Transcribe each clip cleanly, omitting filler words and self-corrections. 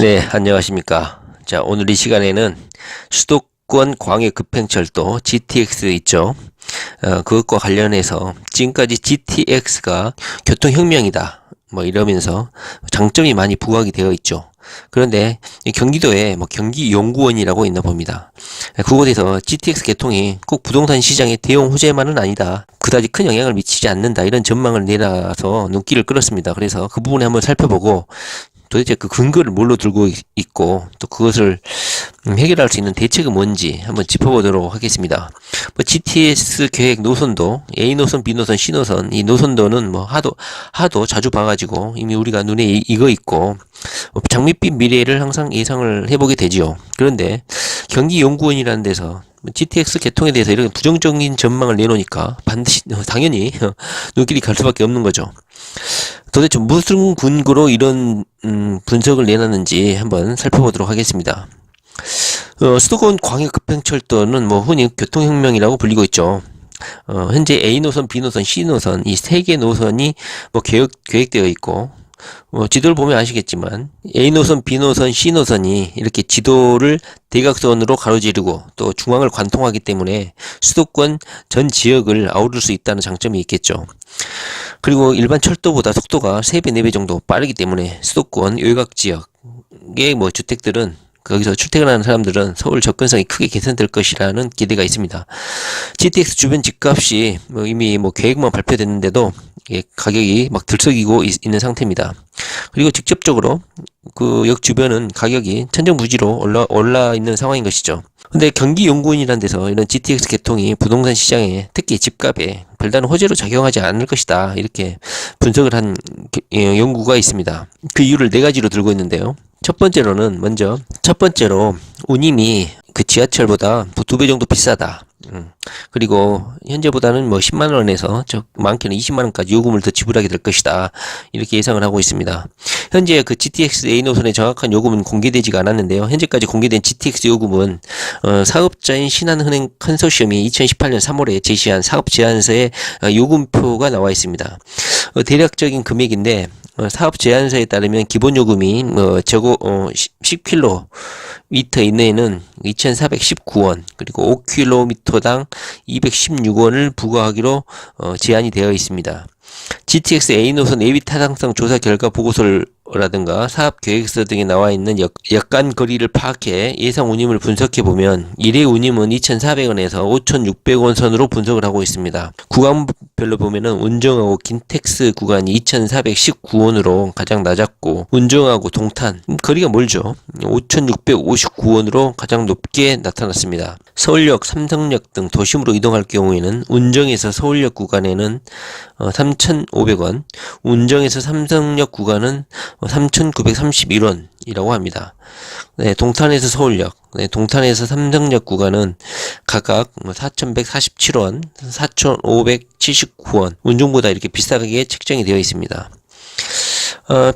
네, 안녕하십니까. 자, 오늘 이 시간에는 수도권 광역 급행철도 GTX 있죠. 그것과 관련해서 지금까지 GTX가 교통혁명이다. 뭐 이러면서 장점이 많이 부각이 되어 있죠. 그런데 경기도에 경기연구원이라고 있나 봅니다. 그곳에서 GTX 개통이 꼭 부동산 시장의 대형 호재만은 아니다. 그다지 큰 영향을 미치지 않는다. 이런 전망을 내놔서 눈길을 끌었습니다. 그래서 그 부분에 한번 살펴보고 도대체 그 근거를 뭘로 들고 있고 또 그것을 해결할 수 있는 대책은 뭔지 한번 짚어보도록 하겠습니다. GTX 계획 노선도 A 노선, B 노선, C 노선 이 노선도는 하도 자주 봐가지고 이미 우리가 눈에 익어 있고 장밋빛 미래를 항상 예상을 해보게 되지요. 그런데 경기연구원이라는 데서 GTX 개통에 대해서 이렇게 부정적인 전망을 내놓으니까 당연히 눈길이 갈 수밖에 없는 거죠. 도대체 무슨 근거로 이런 분석을 내놨는지 한번 살펴보도록 하겠습니다. 수도권 광역급행철도는 흔히 교통혁명이라고 불리고 있죠. 현재 A 노선, B 노선, C 노선 이 세 개 노선이 계획되어 있고 지도를 보면 아시겠지만 A 노선, B 노선, C 노선이 이렇게 지도를 대각선으로 가로지르고 또 중앙을 관통하기 때문에 수도권 전 지역을 아우를 수 있다는 장점이 있겠죠. 그리고 일반 철도보다 속도가 3배, 4배 정도 빠르기 때문에 수도권 외곽 지역의 주택들은 거기서 출퇴근하는 사람들은 서울 접근성이 크게 개선될 것이라는 기대가 있습니다. GTX 주변 집값이 이미 계획만 발표됐는데도 가격이 들썩이고 있는 상태입니다. 그리고 직접적으로 그 역 주변은 가격이 천정부지로 올라 있는 상황인 것이죠. 근데 경기연구원이라는 데서 이런 GTX 개통이 부동산 시장에 특히 집값에 별다른 호재로 작용하지 않을 것이다. 이렇게 분석을 한 연구가 있습니다. 그 이유를 4가지로 들고 있는데요. 첫 번째로 운임이 그 지하철보다 2배 정도 비싸다. 그리고 현재보다는 10만원에서 많게는 20만원까지 요금을 더 지불하게 될 것이다. 이렇게 예상을 하고 있습니다. 현재 그 GTX A 노선의 정확한 요금은 공개되지가 않았는데요. 현재까지 공개된 GTX 요금은 사업자인 신한은행 컨소시엄이 2018년 3월에 제시한 사업 제안서에 요금표가 나와 있습니다. 대략적인 금액인데 사업 제안서에 따르면 기본 요금이 10km 이내에는 2,419원 그리고 5km당 216원을 부과하기로 제안이 되어 있습니다. GTX A 노선 예비 타당성 조사 결과 보고서라든가 사업 계획서 등에 나와 있는 약간 거리를 파악해 예상 운임을 분석해 보면 일회 운임은 2,400원에서 5,600원 선으로 분석을 하고 있습니다. 구간별로 보면은 운정하고 긴텍스 구간이 2,419원으로 가장 낮았고 운정하고 동탄 거리가 멀죠. 5,659원으로 가장 높게 나타났습니다. 서울역, 삼성역 등 도심으로 이동할 경우에는 운정에서 서울역 구간에는 3,500원, 운정에서 삼성역 구간은 3,931원이라고 합니다. 네, 동탄에서 서울역, 동탄에서 삼성역 구간은 각각 4,147원, 4,579원, 운정보다 이렇게 비싸게 책정이 되어 있습니다.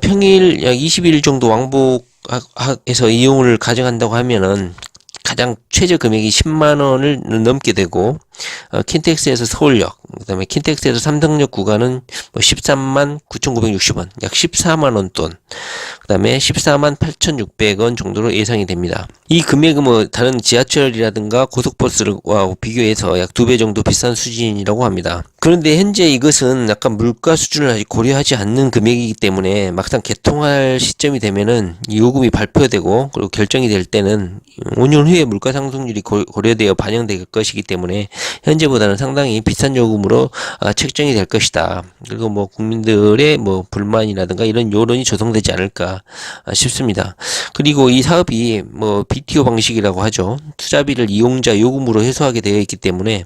평일 약 20일 정도 왕복해서 이용을 가정한다고 하면은 가장 최저 금액이 10만원을 넘게 되고 킨텍스에서 서울역 그 다음에 킨텍스에서 삼성역 구간은 13만 9,960원 약 14만원 돈 그 다음에 14만 8,600원 정도로 예상이 됩니다. 이 금액은 다른 지하철이라든가 고속버스와 비교해서 약 2배 정도 비싼 수준이라고 합니다. 그런데 현재 이것은 약간 물가 수준을 아직 고려하지 않는 금액이기 때문에 막상 개통할 시점이 되면은 요금이 발표되고 그리고 결정이 될 때는 5년 후에 물가 상승률이 고려되어 반영될 것이기 때문에 현재보다는 상당히 비싼 요금으로 책정이 될 것이다. 그리고 국민들의 불만이라든가 이런 여론이 조성되지 않을까 싶습니다. 그리고 이 사업이 BTO 방식이라고 하죠. 투자비를 이용자 요금으로 해소하게 되어 있기 때문에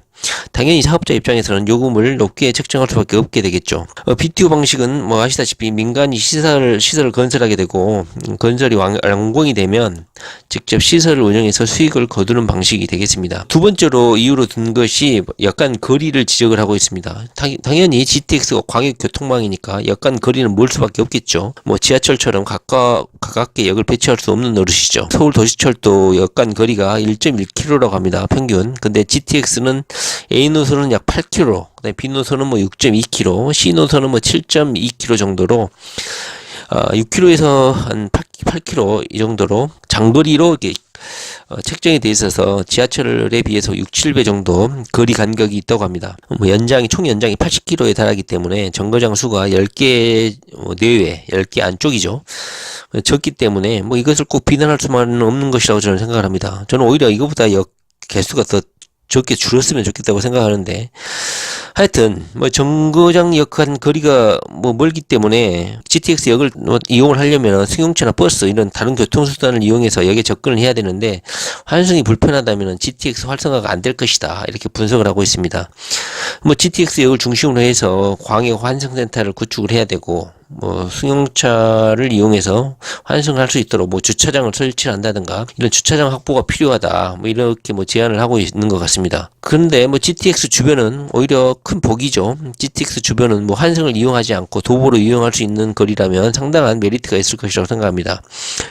당연히 사업자 입장에서는 요금을 높게 책정할 수밖에 없게 되겠죠. BTO 방식은 아시다시피 민간이 시설을 건설하게 되고 건설이 완공이 되면 직접 시설을 운영해서 수익을 거두는 방식이 되겠습니다. 두 번째로 이유로 든 것이 약간 거리를 지적을 하고 있습니다. 당연히 GTX가 광역교통망이니까 약간 거리는 멀 수밖에 없겠죠. 지하철처럼 가깝게 역을 배치할 수 없는 노릇이죠. 서울 도시철도 약간 거리가 1.1km라고 합니다. 평균. 근데 GTX는 A 노선은 약 8km, 그다음에 B 노선은 6.2km, C 노선은 7.2km 정도로 6km에서 한 8km 이 정도로 장거리로 이렇게 책정이 돼 있어서 지하철에 비해서 6, 7배 정도 거리 간격이 있다고 합니다. 뭐 총 연장이 80km에 달하기 때문에 정거장 수가 10개 내외, 10개 안쪽이죠. 적기 때문에 뭐 이것을 꼭 비난할 수만은 없는 것이라고 저는 생각을 합니다. 저는 오히려 이거보다 개수가 더 적게 줄었으면 좋겠다고 생각하는데, 하여튼 뭐 정거장 역한 거리가 뭐 멀기 때문에 GTX 역을 이용을 하려면 승용차나 버스 이런 다른 교통수단을 이용해서 역에 접근을 해야 되는데, 환승이 불편하다면 GTX 활성화가 안 될 것이다, 이렇게 분석을 하고 있습니다. 뭐 GTX 역을 중심으로 해서 광역 환승센터를 구축을 해야 되고, 뭐 승용차를 이용해서 환승할 수 있도록 뭐 주차장을 설치를 한다든가 이런 주차장 확보가 필요하다, 뭐 이렇게 뭐 제안을 하고 있는 것 같습니다. 그런데 뭐 GTX 주변은 오히려 큰 복이죠. GTX 주변은 뭐 환승을 이용하지 않고 도보로 이용할 수 있는 거리라면 상당한 메리트가 있을 것이라고 생각합니다.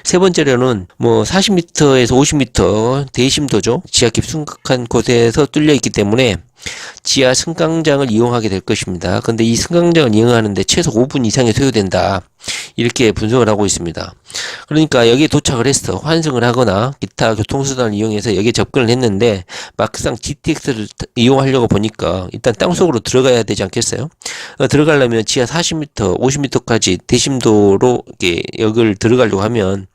세 번째로는 뭐 40m에서 50m 대심도죠. 지하 깊숙한 곳에서 뚫려 있기 때문에 지하 승강장을 이용하게 될 것입니다. 근데 이 승강장을 이용하는데 최소 5분 이상이 소요된다, 이렇게 분석을 하고 있습니다. 그러니까 여기에 도착을 해서 환승을 하거나 기타 교통수단을 이용해서 여기에 접근을 했는데, 막상 GTX를 이용하려고 보니까 일단 땅속으로 들어가야 되지 않겠어요? 들어가려면 지하 40m, 50m까지 대심도로 이렇게 역을 들어가려고 하면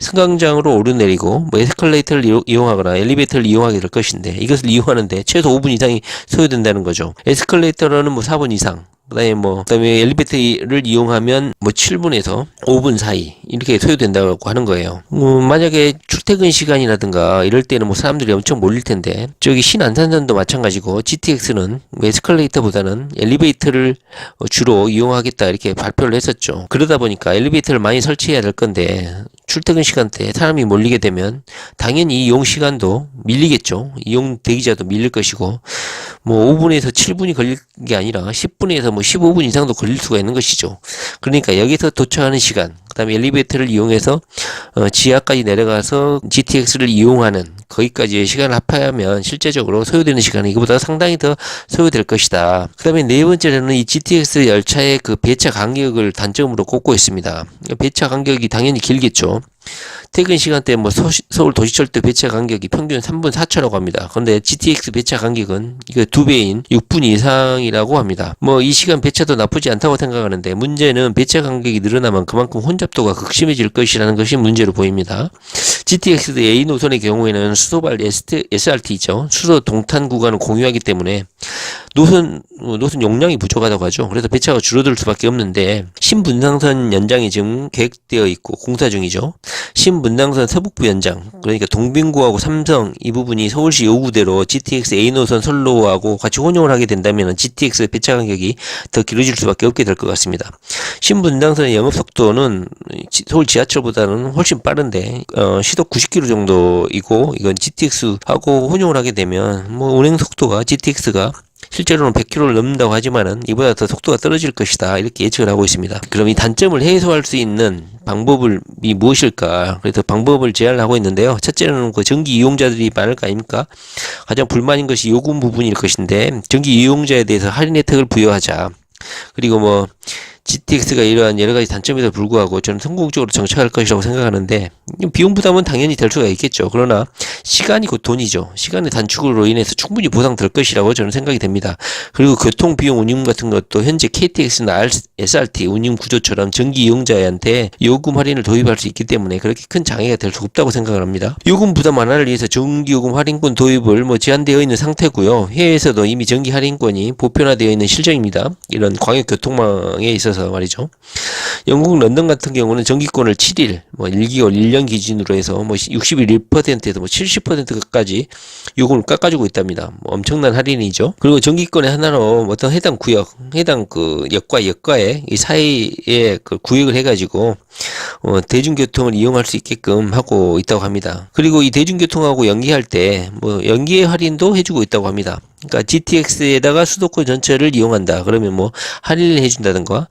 승강장으로 오르내리고 뭐 에스컬레이터를 이용하거나 엘리베이터를 이용하게 될 것인데, 이것을 이용하는데 최소 5분 이상이 소요된다는 거죠. 에스컬레이터로는 뭐 4분 이상, 그다음에 엘리베이터를 이용하면 뭐 7분에서 5분 사이 이렇게 소요된다고 하는 거예요. 만약에 출퇴근 시간이라든가 이럴 때는 뭐 사람들이 엄청 몰릴 텐데, 저기 신안산선도 마찬가지고 GTX는 에스컬레이터보다는 엘리베이터를 주로 이용하겠다, 이렇게 발표를 했었죠. 그러다 보니까 엘리베이터를 많이 설치해야 될 건데, 출퇴근 시간대에 사람이 몰리게 되면 당연히 이용 시간도 밀리겠죠. 이용 대기자도 밀릴 것이고, 뭐 5분에서 7분이 걸릴 게 아니라 10분에서 뭐 15분 이상도 걸릴 수가 있는 것이죠. 그러니까 여기서 도착하는 시간, 그 다음에 엘리베이터를 이용해서 지하까지 내려가서 GTX를 이용하는 거기까지의 시간을 합하면 실제적으로 소요되는 시간은 이거보다 상당히 더 소요될 것이다. 그 다음에 네 번째로는 이 GTX 열차의 그 배차 간격을 단점으로 꼽고 있습니다. 배차 간격이 당연히 길겠죠. 퇴근 시간대 뭐 서울 도시철도 배차 간격이 평균 3분 4초라고 합니다. 그런데 GTX 배차 간격은 이거 2배인 6분 이상이라고 합니다. 뭐 이 시간 배차도 나쁘지 않다고 생각하는데, 문제는 배차 간격이 늘어나면 그만큼 혼잡도가 극심해질 것이라는 것이 문제로 보입니다. GTX A 노선의 경우에는 수도발 SRT죠. 수도 동탄 구간을 공유하기 때문에 노선 용량이 부족하다고 하죠. 그래서 배차가 줄어들 수밖에 없는데, 신분당선 연장이 지금 계획되어 있고 공사 중이죠. 신분당선 서북부 연장, 그러니까 동빙구하고 삼성 이 부분이 서울시 요구대로 GTX A 노선 선로하고 같이 혼용을 하게 된다면 GTX 배차 간격이 더 길어질 수밖에 없게 될 것 같습니다. 신분당선의 영업 속도는 서울 지하철보다는 훨씬 빠른데 시속 90km 정도이고, 이건 GTX하고 혼용을 하게 되면 뭐 운행 속도가 GTX가 실제로는 100km를 넘는다고 하지만은 이보다 더 속도가 떨어질 것이다, 이렇게 예측을 하고 있습니다. 그럼 이 단점을 해소할 수 있는 방법이 무엇일까? 그래서 방법을 제안을 하고 있는데요. 첫째는 그 전기 이용자들이 많을 거 아닙니까? 가장 불만인 것이 요금 부분일 것인데, 전기 이용자에 대해서 할인 혜택을 부여하자. 그리고 뭐 GTX가 이러한 여러 가지 단점에도 불구하고 저는 성공적으로 정착할 것이라고 생각하는데, 비용 부담은 당연히 될 수가 있겠죠. 그러나 시간이 곧 돈이죠. 시간의 단축으로 인해서 충분히 보상될 것이라고 저는 생각이 됩니다. 그리고 교통 비용 운임 같은 것도 현재 KTX나 SRT 운임 구조처럼 전기 이용자한테 요금 할인을 도입할 수 있기 때문에 그렇게 큰 장애가 될 수 없다고 생각을 합니다. 요금 부담 완화를 위해서 전기 요금 할인권 도입을 뭐 제한되어 있는 상태고요. 해외에서도 이미 전기 할인권이 보편화되어 있는 실정입니다. 이런 광역 교통망에 있어서 말이죠. 영국 런던 같은 경우는 전기권을 7일, 뭐 1개월, 1년 기준으로 해서 뭐 61%에서 뭐 70%까지 요금을 깎아주고 있답니다. 뭐 엄청난 할인이죠. 그리고 전기권의 하나로 어떤 해당 구역, 해당 그 역과 역과의 이 사이에 그 구역을 해가지고 대중교통을 이용할 수 있게끔 하고 있다고 합니다. 그리고 이 대중교통하고 연계할 때 뭐 연계 할인도 해주고 있다고 합니다. 그러니까 GTX에다가 수도권 전체를 이용한다, 그러면 뭐 할인을 해준다든가,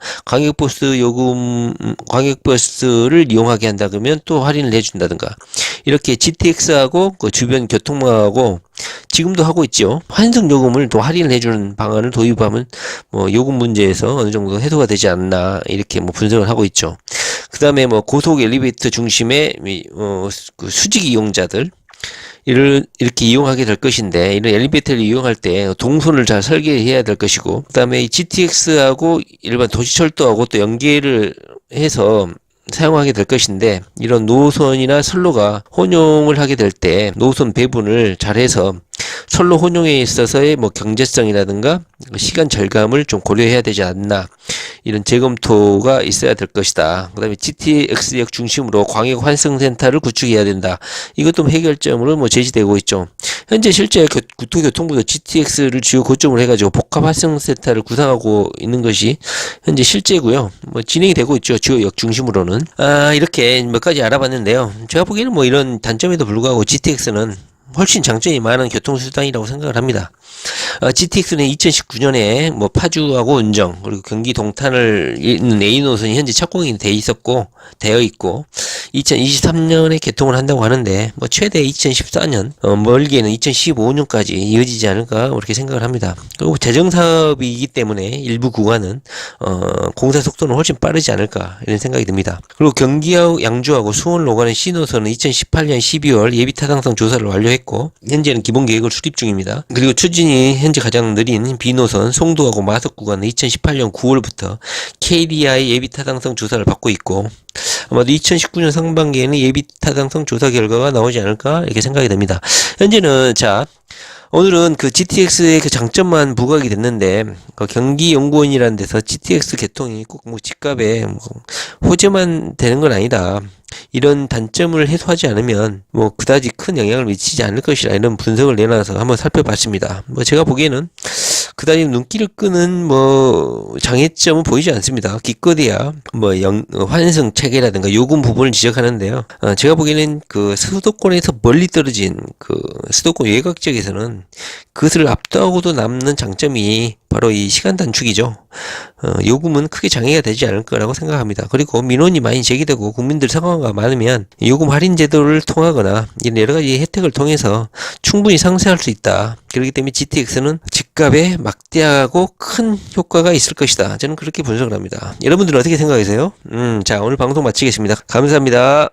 광역버스를 이용하게 한다 그러면 또 할인을 해준다든가, 이렇게 GTX하고 그 주변 교통망하고 지금도 하고 있죠. 환승 요금을 또 할인을 해주는 방안을 도입하면 뭐 요금 문제에서 어느 정도 해소가 되지 않나, 이렇게 뭐 분석을 하고 있죠. 그 다음에 뭐 고속 엘리베이터 중심의 그 수직 이용자들 이렇게 이용하게 될 것인데, 이런 엘리베이터를 이용할 때 동선을 잘 설계해야 될 것이고, 그 다음에 이 GTX하고 일반 도시철도하고 또 연계를 해서 사용하게 될 것인데, 이런 노선이나 선로가 혼용을 하게 될 때 노선 배분을 잘해서 선로 혼용에 있어서의 뭐 경제성이라든가 시간 절감을 좀 고려해야 되지 않나, 이런 재검토가 있어야 될 것이다. 그 다음에 GTX역 중심으로 광역 환승센터를 구축해야 된다. 이것도 해결점으로 뭐 제시되고 있죠. 현재 실제 국토교통부도 GTX를 주요 거점으로 해가지고 복합 환승센터를 구상하고 있는 것이 현재 실제고요. 뭐 진행이 되고 있죠. 주요 역 중심으로는. 이렇게 몇 가지 알아봤는데요. 제가 보기에는 뭐 이런 단점에도 불구하고 GTX는 훨씬 장점이 많은 교통수단이라고 생각을 합니다. GTX는 2019년에 뭐 파주하고 운정, 그리고 경기 동탄을 잇는 A 노선이 현재 착공이 되어 있고 2023년에 개통을 한다고 하는데, 뭐 최대 2014년, 멀게는 2015년까지 이어지지 않을까 그렇게 생각을 합니다. 그리고 재정 사업이기 때문에 일부 구간은 공사 속도는 훨씬 빠르지 않을까 이런 생각이 듭니다. 그리고 경기하고 양주하고 수원로 가는 C노선은 2018년 12월 예비 타당성 조사를 완료했고 현재는 기본 계획을 수립 중입니다. 그리고 추진이 현재 가장 느린 B노선 송도하고 마석 구간은 2018년 9월부터 KDI 예비 타당성 조사를 받고 있고, 아마도 2019년 상반기에는 예비 타당성 조사 결과가 나오지 않을까 이렇게 생각이 됩니다. 현재는 오늘은 그 GTX의 그 장점만 부각이 됐는데, 그 경기연구원이라는 데서 GTX 개통이 꼭 뭐 집값에 뭐 호재만 되는 건 아니다, 이런 단점을 해소하지 않으면 뭐 그다지 큰 영향을 미치지 않을 것이라, 이런 분석을 내놔서 한번 살펴봤습니다. 뭐 제가 보기에는 그다지 눈길을 끄는 뭐 장애점은 보이지 않습니다. 기껏해야 뭐 환승 체계라든가 요금 부분을 지적하는데요. 제가 보기에는 그 수도권에서 멀리 떨어진 그 수도권 외곽 지역에서는 그것을 압도하고도 남는 장점이 바로 이 시간 단축이죠. 요금은 크게 장애가 되지 않을 거라고 생각합니다. 그리고 민원이 많이 제기되고 국민들 상황가 많으면 요금 할인 제도를 통하거나 이런 여러 가지 혜택을 통해서 충분히 상쇄할 수 있다. 그렇기 때문에 GTX는 집값에 막대하고 큰 효과가 있을 것이다. 저는 그렇게 분석을 합니다. 여러분들은 어떻게 생각하세요? 자, 오늘 방송 마치겠습니다. 감사합니다.